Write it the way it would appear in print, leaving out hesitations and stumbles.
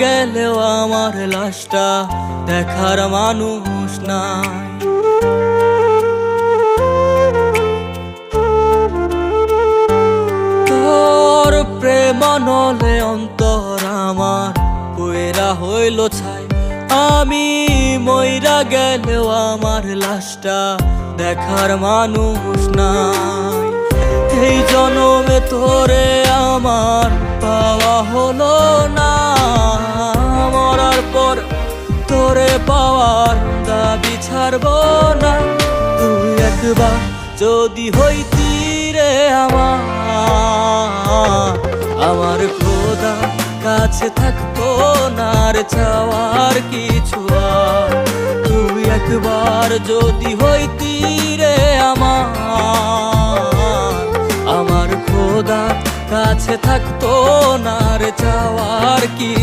গেলেও আমার লাশটা দেখার মানুষ নাই। তোর প্রেম নলে অন্তর আমার পুয়েরা হইল ছাই। আমি মইরা গেলেও আমার লাশটা দেখার মানুষ নাই। এই জনমে তোরে আমার পাওয়া হলো না, মরার পর তোরে পাওয়ার দাবি ছাড়ব না। তুই একবার যদি হইতি রে আমার খোদা কাছে থাকতো না রে চাওয়ার কিছু আর। তুই একবার যদি হইতি রে আমার খোদা কাছে থাকতো না রে চাওয়ার কি।